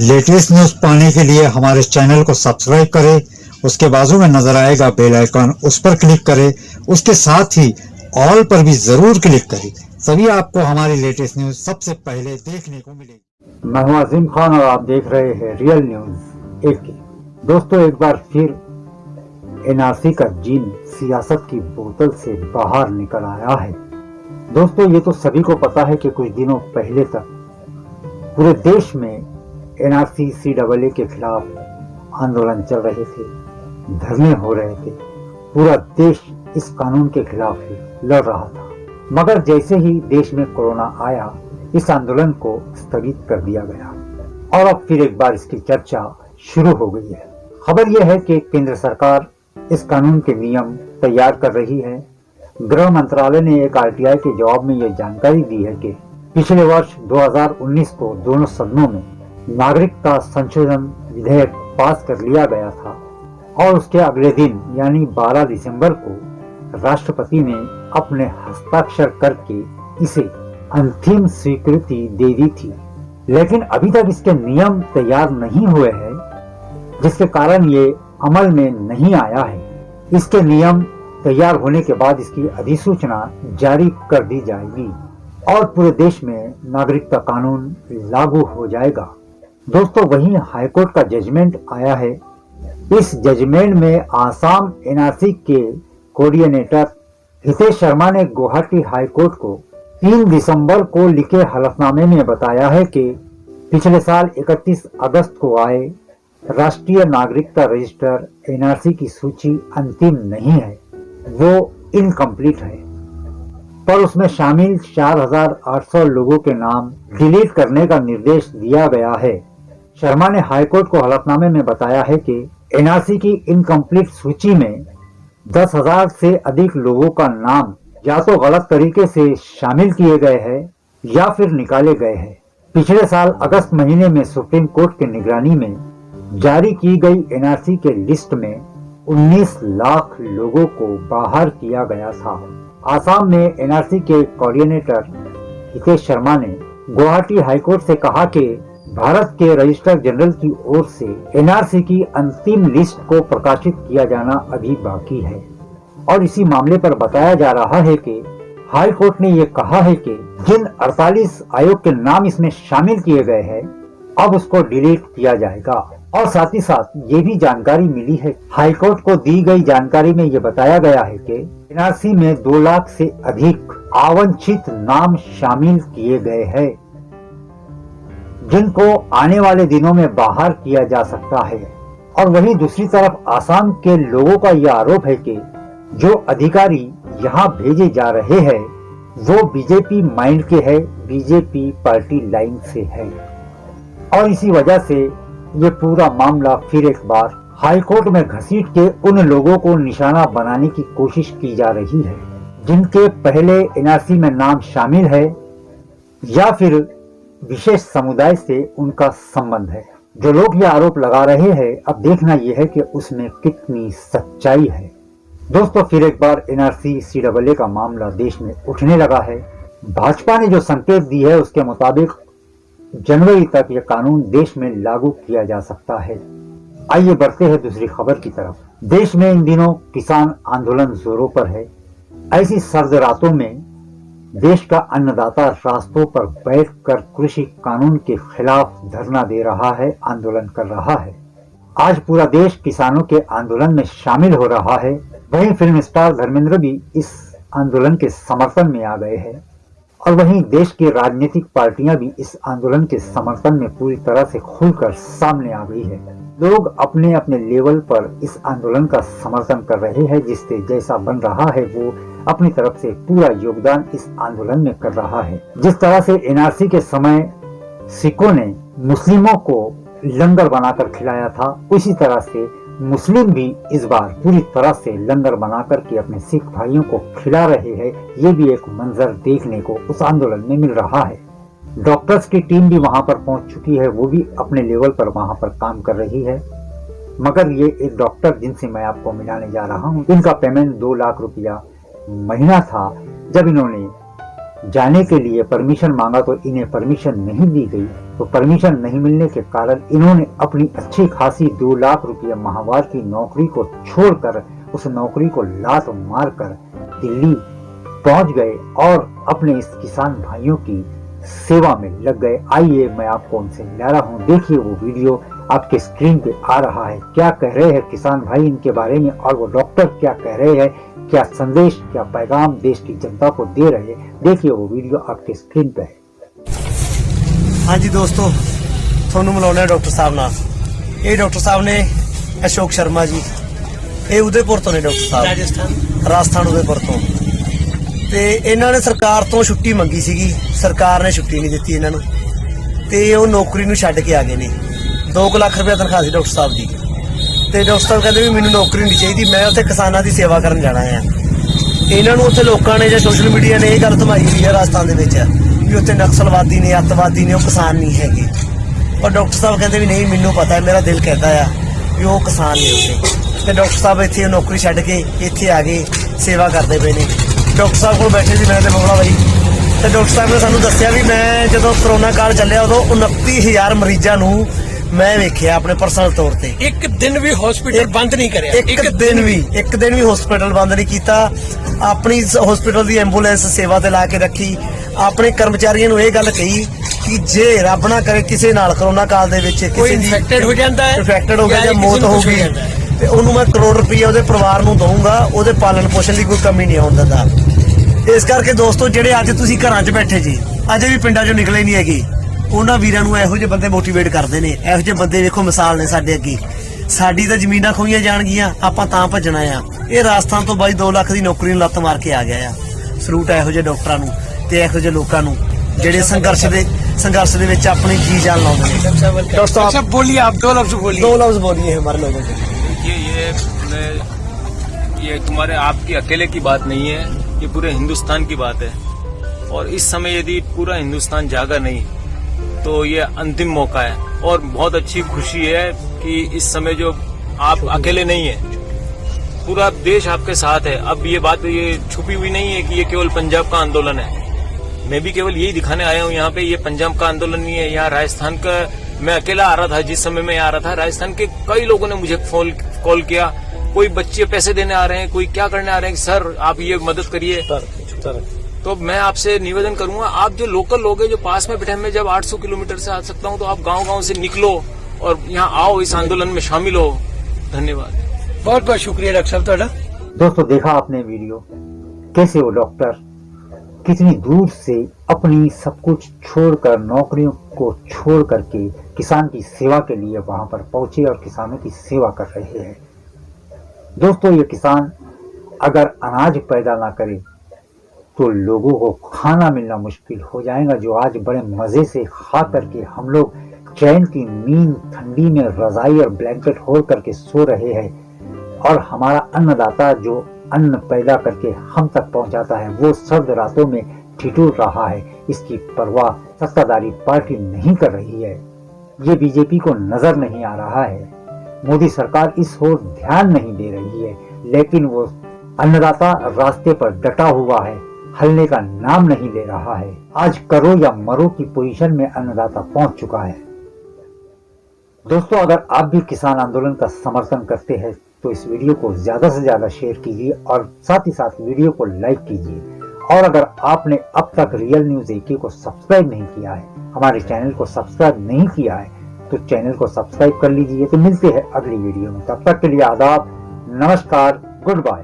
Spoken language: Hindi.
लेटेस्ट न्यूज पाने के लिए हमारे चैनल को सब्सक्राइब करें। उसके बाजू में नजर आएगा बेल आइकन, उस पर क्लिक करें। उसके साथ ही ऑल पर भी जरूर क्लिक करें, तभी आपको हमारी लेटेस्ट न्यूज सबसे पहले देखने को मिलेगी। मैं हूं अजीम खान और आप देख रहे हैं रियल न्यूज 1। दोस्तों, एक बार फिर एनआरसी का जीन सियासत की बोतल से बाहर निकल आया है। दोस्तों, ये तो सभी को पता है कि कुछ दिनों पहले तक पूरे देश में एनआरसी सीएए के खिलाफ आंदोलन चल रहे थे, धरने हो रहे थे। पूरा देश इस कानून के खिलाफ ही लड़ रहा था। मगर जैसे ही देश में कोरोना आया, इस आंदोलन को स्थगित कर दिया गया और अब फिर एक बार इसकी चर्चा शुरू हो गई है। खबर यह है कि केंद्र सरकार इस कानून के नियम तैयार कर रही है। गृह मंत्रालय ने एक आरटीआई के जवाब में यह जानकारी दी है कि पिछले वर्ष 2019 को दोनों सदनों में नागरिकता संशोधन विधेयक पास कर लिया गया था और उसके अगले दिन यानी 12 दिसंबर को राष्ट्रपति ने अपने हस्ताक्षर करके इसे अंतिम स्वीकृति दे दी थी। लेकिन अभी तक इसके नियम तैयार नहीं हुए हैं, जिसके कारण ये अमल में नहीं आया है। इसके नियम तैयार होने के बाद इसकी अधिसूचना जारी कर दी जाएगी और पूरे देश में नागरिकता कानून लागू हो जाएगा। दोस्तों, वहीं हाईकोर्ट का जजमेंट आया है। इस जजमेंट में आसाम एनआरसी के कोऑर्डिनेटर हितेश शर्मा ने गुवाहाटी हाईकोर्ट को 3 दिसंबर को लिखे हलफनामे में बताया है कि पिछले साल 31 अगस्त को आए राष्ट्रीय नागरिकता रजिस्टर एनआरसी की सूची अंतिम नहीं है, वो इनकम्प्लीट है, पर उसमें शामिल 4800 लोगों के नाम डिलीट करने का निर्देश दिया गया है। शर्मा ने हाईकोर्ट को हलफनामे में बताया है कि एनआरसी की इनकम्प्लीट सूची में 10,000 से अधिक लोगों का नाम या तो गलत तरीके से शामिल किए गए हैं या फिर निकाले गए हैं। पिछले साल अगस्त महीने में सुप्रीम कोर्ट की निगरानी में जारी की गई एनआरसी के लिस्ट में 19 लाख लोगों को बाहर किया गया था। आसाम में एनआरसी के कोऑर्डिनेटर हितेश शर्मा ने गुवाहाटी हाईकोर्ट से कहा कि भारत के रजिस्ट्रार जनरल की ओर से एनआरसी की अंतिम लिस्ट को प्रकाशित किया जाना अभी बाकी है और इसी मामले पर बताया जा रहा है कि हाई कोर्ट ने यह कहा है कि जिन 48 आयोग के नाम इसमें शामिल किए गए हैं, अब उसको डिलीट किया जाएगा। और साथ ही साथ ये भी जानकारी मिली है, हाई कोर्ट को दी गई जानकारी में यह बताया गया है कि एनआरसी में 2 लाख से अधिक आवांछित नाम शामिल किए गए हैं, जिनको आने वाले दिनों में बाहर किया जा सकता है। और वहीं दूसरी तरफ आसाम के लोगों का यह आरोप है कि जो अधिकारी यहाँ भेजे जा रहे हैं वो बीजेपी माइंड के हैं, बीजेपी पार्टी लाइन से है और इसी वजह से ये पूरा मामला फिर एक बार हाईकोर्ट में घसीट के उन लोगों को निशाना बनाने की कोशिश की जा रही है जिनके पहले एनआरसी में नाम शामिल है या फिर विशेष समुदाय से उनका संबंध है। जो लोग ये आरोप लगा रहे हैं, अब देखना यह है कि उसमें कितनी सच्चाई है। दोस्तों, फिर एक बार एनआरसी सीएए का मामला देश में उठने लगा है। भाजपा ने जो संकेत दी है उसके मुताबिक जनवरी तक यह कानून देश में लागू किया जा सकता है। आइए बढ़ते हैं दूसरी खबर की तरफ। देश में इन दिनों किसान आंदोलन जोरों पर है। ऐसी सर्द रातों में देश का अन्नदाता रास्तों पर बैठकर कृषि कानून के खिलाफ धरना दे रहा है, आंदोलन कर रहा है। आज पूरा देश किसानों के आंदोलन में शामिल हो रहा है। वहीं फिल्म स्टार धर्मेंद्र भी इस आंदोलन के समर्थन में आ गए हैं और वहीं देश की राजनीतिक पार्टियां भी इस आंदोलन के समर्थन में पूरी तरह से खुलकर सामने आ गई है। लोग अपने अपने लेवल पर इस आंदोलन का समर्थन कर रहे हैं। जिससे जैसा बन रहा है वो अपनी तरफ से पूरा योगदान इस आंदोलन में कर रहा है। जिस तरह से एनआरसी के समय सिखों ने मुस्लिमों को लंगर बनाकर खिलाया था, उसी तरह से मुस्लिम भी इस बार पूरी तरह से लंगर बनाकर के अपने सिख भाइयों को खिला रहे हैं। ये भी एक मंजर देखने को उस आंदोलन में मिल रहा है। डॉक्टर्स की टीम भी वहां पर पहुंच चुकी है, वो भी अपने लेवल पर वहां पर काम कर रही है। मगर ये एक डॉक्टर जिनसे मैं आपको मिलाने जा रहा हूँ, इनका पेमेंट 2 लाख रुपया महीना था। जब इन्होंने जाने के लिए परमिशन मांगा तो इन्हें परमिशन नहीं दी गई तो परमिशन नहीं मिलने के कारण इन्होंने अपनी अच्छी खासी 2 लाख रुपये माहवार की नौकरी को छोड़कर उस नौकरी को लात मारकर दिल्ली पहुंच गए और अपने इस किसान भाइयों की सेवा में लग गए। आइए मैं आपको उनसे मिला रहा हूं, देखिए वो वीडियो आपके स्क्रीन पे आ रहा है। क्या कह रहे हैं किसान भाई इनके बारे में और वो डॉक्टर क्या कह रहे हैं, क्या संदेश क्या पैगाम देश की जनता को दे रहे हैं, देखिए वो वीडियो आपके स्क्रीन पे है। हाँ जी दोस्तों, ਤੁਹਾਨੂੰ ਮਿਲਾਉਣਾ ਡਾਕਟਰ ਸਾਹਿਬ ਨਾਲ। ਇਹ ਡਾਕਟਰ ਸਾਹਿਬ ਨੇ ਅਸ਼ੋਕ ਸ਼ਰਮਾ ਜੀ, ਇਹ ਉਦयपुर ਤੋਂ ਨੇ ਡਾਕਟਰ ਸਾਹਿਬ, ਰਾਜਸਥਾਨ ਉਦयपुर ਤੋਂ। ਤੇ ਇਹਨਾਂ ਨੇ ਸਰਕਾਰ ਤੋਂ ਛੁੱਟੀ ਮੰਗੀ ਸੀਗੀ, ਸਰਕਾਰ ਨੇ ਛੁੱਟੀ ਨਹੀਂ ਦਿੱਤੀ ਇਹਨਾਂ ਨੂੰ ਤੇ ਉਹ ਨੌਕਰੀ ਨੂੰ ਛੱਡ ਕੇ ਆ ਗਏ ਨੇ। 2 ਲੱਖ ਰੁਪਏ ਤਨਖਾਹ ਸੀ ਡਾਕਟਰ ਸਾਹਿਬ ਦੀ ਤੇ ਡਾਕਟਰ ਸਾਹਿਬ ਕਹਿੰਦੇ ਵੀ ਮੈਨੂੰ ਨੌਕਰੀ ਨਹੀਂ ਚਾਹੀਦੀ, ਮੈਂ ਉੱਥੇ ਕਿਸਾਨਾਂ ਦੀ ਸੇਵਾ ਕਰਨ ਜਾਣਾ ਆ। ਇਹਨਾਂ ਨੂੰ ਉੱਥੇ ਲੋਕਾਂ ਨੇ ਜਾਂ ਸੋਸ਼ਲ ਮੀਡੀਆ ਨੇ ਇਹ ਗੱਲ ਧਮਾਈ ਹੋਈ ਹੈ ਰਾਜਸਥਾਨ ਦੇ ਵਿੱਚ ਵੀ ਉੱਥੇ ਨਕਸਲਵਾਦੀ ਨੇ, ਅੱਤਵਾਦੀ ਨੇ, ਉਹ ਕਿਸਾਨ ਨਹੀਂ ਹੈਗੇ। ਪਰ ਡਾਕਟਰ ਸਾਹਿਬ ਕਹਿੰਦੇ ਵੀ ਨਹੀਂ, ਮੈਨੂੰ ਪਤਾ ਹੈ, ਮੇਰਾ ਦਿਲ ਕਹਿੰਦਾ ਆ ਵੀ ਉਹ ਕਿਸਾਨ ਨੇ ਉੱਥੇ। ਤੇ ਡਾਕਟਰ ਸਾਹਿਬ ਇੱਥੇ ਨੌਕਰੀ ਛੱਡ ਕੇ ਇੱਥੇ ਆ ਗਏ, ਸੇਵਾ ਕਰਦੇ ਪਏ ਨੇ। ਡਾਕਟਰ ਸਾਹਿਬ ਕੋਲ ਬੈਠੇ ਸੀ ਮੈਂ ਤੇ ਬਬਲਾ ਬਾਈ, ਤੇ ਡਾਕਟਰ ਸਾਹਿਬ ਨੇ ਸਾਨੂੰ ਦੱਸਿਆ ਵੀ ਮੈਂ ਜਦੋਂ ਕਰੋਨਾ ਕਾਲ ਚੱਲਿਆ ਉਦੋਂ 29,000 ਮਰੀਜ਼ਾਂ ਨੂੰ ਮੈਂ ਵੇਖਿਆ ਆਪਣੇ ਪਰਸਨਲ ਤੌਰ ਤੇ। ਇੱਕ ਦਿਨ ਵੀ ਹਸਪੀਟਲ ਬੰਦ ਨਹੀਂ ਕਰਿਆ, ਇੱਕ ਦਿਨ ਵੀ ਹਸਪੀਟਲ ਬੰਦ ਨਹੀਂ ਕੀਤਾ। ਆਪਣੀ ਹਸਪੀਟਲ ਦੀ ਐਂਬੂਲੈਂਸ ਸੇਵਾ ਤੇ ਲਾ ਕੇ ਰੱਖੀ। ਆਪਣੇ ਕਰਮਚਾਰੀਆਂ ਨੂੰ ਇਹ ਗੱਲ ਕਹੀ ਕਿ ਜੇ ਰੱਬ ਨਾ ਕਰੇ ਕਿਸੇ ਨਾਲ ਕਰੋਨਾ ਕਾਲ ਦੇ ਵਿੱਚ ਕੋਈ ਇਨਫੈਕਟਡ ਹੋ ਜਾਂਦਾ ਹੈ, ਇਨਫੈਕਟਡ ਹੋ ਗਿਆ ਜਾਂ ਮੌਤ ਹੋ ਗਈ ਤੇ ਉਹਨੂੰ ਮੈਂ ਕਰੋੜ ਰੁਪਈਆ ਉਹਦੇ ਪਰਿਵਾਰ ਨੂੰ ਦਊਂਗਾ, ਉਹਦੇ ਪਾਲਣ ਪੋਸ਼ਣ ਦੀ ਕੋਈ ਕਮੀ ਨਹੀਂ ਆਉਣ ਦਿੰਦਾ। ਇਸ ਕਰਕੇ ਦੋਸਤੋ, ਜਿਹੜੇ ਅੱਜ ਤੁਸੀਂ ਘਰਾਂ 'ਚ ਬੈਠੇ ਜੀ, ਅਜੇ ਵੀ ਪਿੰਡਾਂ 'ਚੋਂ ਨਿਕਲੇ ਨਹੀਂ ਹੈਗੇ, ਉਹਨਾਂ ਵੀਰਾਂ ਨੂੰ ਇਹੋ ਜਿਹੇ ਬੰਦੇ ਮੋਟੀਵੇਟ ਕਰਦੇ ਨੇ। ਇਹੋ ਜਿਹੇ ਬੰਦੇ ਵੇਖੋ ਮਿਸਾਲ ਨੇ ਸਾਡੇ ਅੱਗੇ। ਸਾਡੀ ਤਾਂ ਜ਼ਮੀਨਾਂ ਖੋਈਆਂ ਜਾਣਗੀਆਂ, ਆਪਾਂ ਤਾਂ ਭੱਜਣਾ ਆ। ਇਹ ਰਾਜਸਥਾਨ ਤੋਂ ਬਾਈ 2 ਲੱਖ ਦੀ ਨੌਕਰੀ ਨੂੰ ਲੱਤ ਮਾਰ ਕੇ ਆ ਗਿਆ ਆ। ਸਲੂਟ ਇਹੋ ਜਿਹੇ ਡਾਕਟਰਾਂ ਨੂੰ ਤੇ ਇਹੋ ਜਿਹੇ ਲੋਕਾਂ ਨੂੰ ਜਿਹੜੇ ਸੰਘਰਸ਼ ਦੇ ਵਿੱਚ ਆਪਣੀ ਜੀ ਜਾਨ ਲਾਉਂਦੇ ਨੇ। डॉक्टर साहब बोलिए, आप 2 लफ्ज बोलिए। 2 लफ्ज बोलिए हमारे लोगों को। ये तुम्हारे आपकी अकेले की बात नहीं है, ये पूरे हिंदुस्तान की बात है। और इस समय यदि पूरा हिंदुस्तान जागा नहीं तो ये अंतिम मौका है। और बहुत अच्छी खुशी है कि इस समय जो आप अकेले नहीं है, पूरा देश आपके साथ है। अब ये बात ये छुपी हुई नहीं है कि ये केवल पंजाब का आंदोलन है। मैं भी केवल यही दिखाने आया हूँ यहाँ पे, ये पंजाब का आंदोलन नहीं है। यहाँ राजस्थान का मैं अकेला आ रहा था, जिस समय मैं आ रहा था राजस्थान के कई लोगों ने मुझे कॉल किया। कोई बच्चे पैसे देने आ रहे हैं, कोई क्या करने आ रहे हैं, सर आप ये मदद करिए। तो मैं आपसे निवेदन करूंगा, आप जो लोकल लोग हैं जो पास में बैठे, मैं जब 800 किलोमीटर से आ सकता हूं तो आप गांव-गांव से निकलो और यहाँ आओ, इस आंदोलन में शामिल हो। धन्यवाद। बहुत बहुत शुक्रिया डॉक्टर साहब ਤੁਹਾਡਾ। दोस्तों, देखा आपने वीडियो, कैसे वो डॉक्टर कितनी दूर से अपनी सब कुछ छोड़कर, नौकरियों को छोड़ करके किसान की सेवा के लिए वहां पर पहुंचे और किसानों की सेवा कर रहे हैं। दोस्तों, ये किसान अगर अनाज पैदा ना करे तो लोगों को खाना मिलना मुश्किल हो जाएगा। जो आज बड़े मजे से खा करके हम लोग चैन की नींद ठंडी में रजाई और ब्लैंकेट ओढ़ करके सो रहे हैं, और हमारा अन्नदाता जो अन्न पैदा करके हम तक पहुंचाता है वो सर्द रातों में ठिठुर रहा है। इसकी परवाह सत्ताधारी पार्टी नहीं कर रही है। ये बीजेपी को नजर नहीं आ रहा है, मोदी सरकार इस ओर ध्यान नहीं दे रही है, लेकिन वो अन्नदाता रास्ते पर डटा हुआ है, हलने का नाम नहीं ले रहा है। आज करो या मरो की पोजीशन में अन्नदाता पहुंच चुका है। दोस्तों, अगर आप भी किसान आंदोलन का समर्थन करते हैं तो इस वीडियो को ज्यादा से ज्यादा शेयर कीजिए और साथ ही साथ वीडियो को लाइक कीजिए। और अगर आपने अब तक रियल न्यूज AK को सब्सक्राइब नहीं किया है, हमारे चैनल को सब्सक्राइब नहीं किया है, तो चैनल को सब्सक्राइब कर लीजिए। तो मिलते हैं अगली वीडियो में, तब तक के लिए आदाब, नमस्कार, गुड बाय।